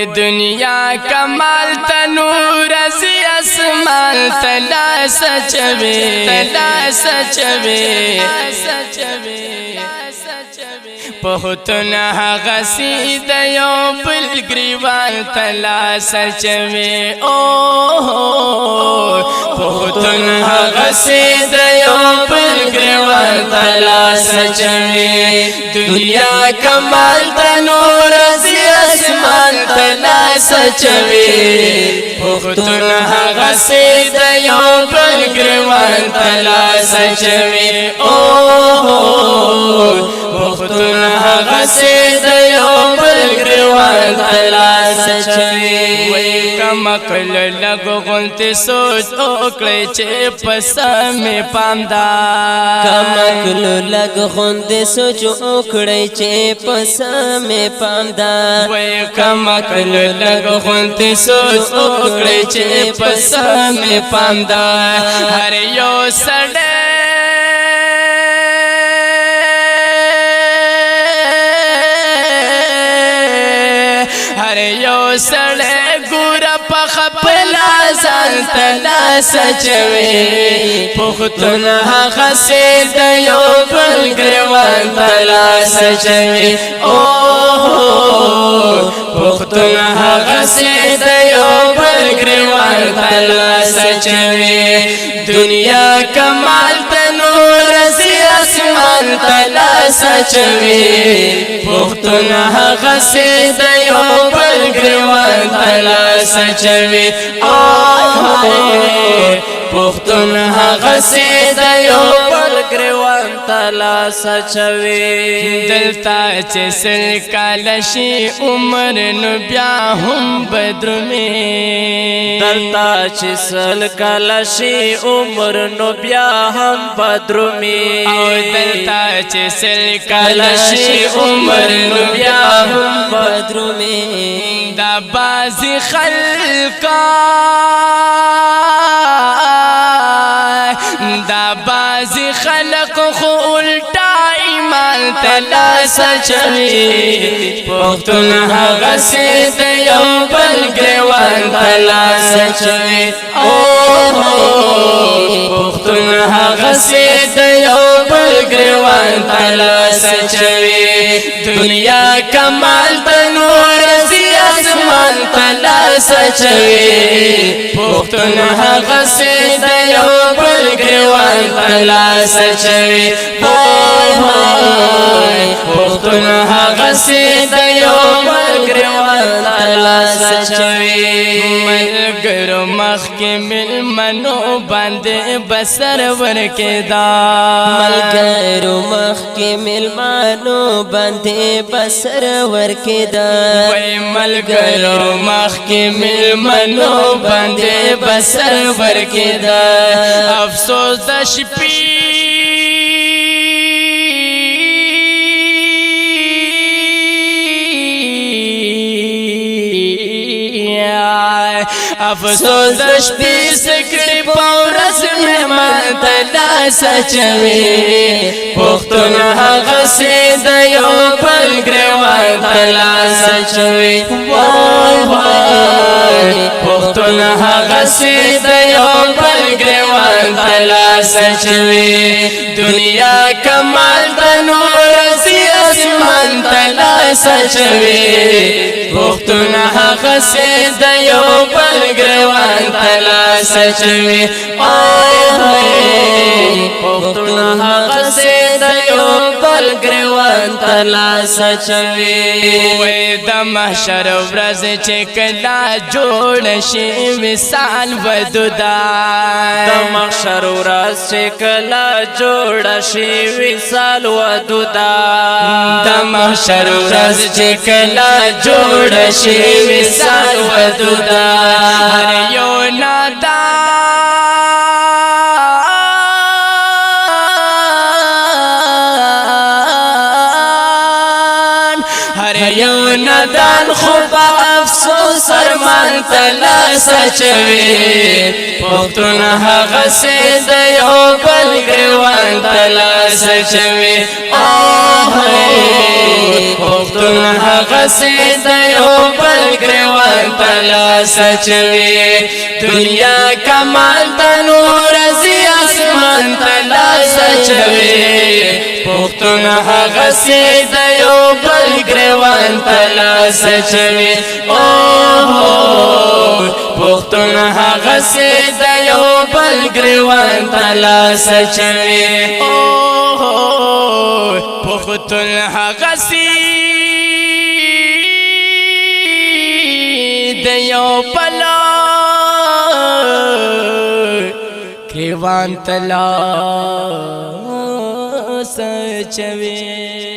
وی دنیا کمال تنور ازی اسمان تلا سچوی پختون هغسی د یو بل گریوان تلا سچوی پختون هغسی د یو بل گریوان تلا سچوی دنیا کمال تنور ازی اسمان تلا سچوی پختون هغسی د یو بل گریوان تلا سچوی پختون هغسی د یو بل گریوان تلا سچوی وی کمکل لگو غنتی سوچ اوکڑی چه پسمی پامدا کمکل لگو غنتی سوچ اوکڑی چه پسمی پامدا وی کمکل لگو غنتی سوچ اوکڑی چه پسمی پامدا هر یو سڑے سڑے گورا پخپلا ځان تلا سچوي پختون هغسی د یو بل گریوان تلا سچوي پختون هغسی د یو بل گریوان تلا سچوي دنیا کمال تنور ازی اسمان تلا سچوي پختون هغسی د یو بل گریوان تلا سچوي پختون هغسی د یو بل گریوان تلا سچوي دلتا چې سل کال شي عمر نو بیا هم بدرمي دلتا چې سل کال شي عمر نو بیا هم بدرمي او دلتا چې سل کال شي عمر نو بیا هم بدرمي دا بازی خلقا دا بازی خلق خو الٹا ایمان تلا سچوي پختون هغسی د یو بل گریوان تلا سچوي پختون هغسی د یو بل گریوان تلا سچوي دنیا کمال تنور ازی اسمان تلا سچوي پختون هغسی د یو بل گریوان تلا سچوي پختون هغسی د یو بل گریوان تلا سچوي ملګرو مخکې ملمنو باندې بسر ورکېدا ملګرو مخکې ملمنو باندې بسر ورکېدا وای ملګرو مخکې ملمنو باندې بسر ورکېدا افسوس د شپې افسوس د شپې سکړې پورس مهمان تلا سچوي پختون هغسی د یو بل گریوان تلا سچوي پختون هغسی د یو بل گریوان تلا سچوي دنیا کمال تنور ازی اسمان تلا سچوي پختون هغسی د یو بل گریوان تلا سچوي پختون هغسی د یو بل گریوان تلا سچوي وای د محشر ورځ چې کلا جوړ شي وصال ودودا د محشر ورځ چې کلا جوړ شي وصال ودودا د محشر ورځ چې کلا جوړ شي وصال ودودا هر یو نادان یو ندان خوب افسوس ارمان تلا سچوي پختون هغسی د یو بل گریوان تلا سچوي پختون هغسی د یو بل گریوان تلا سچوي دنیا کمال تنور زی اسمان تلا سچوي پختون هغه سي د یو بل ګریوان تلا سچوي پختون هغه سي د یو بل ګریوان تلا سچوي پختون هغه سي د یو بل ګریوان تلا سچوي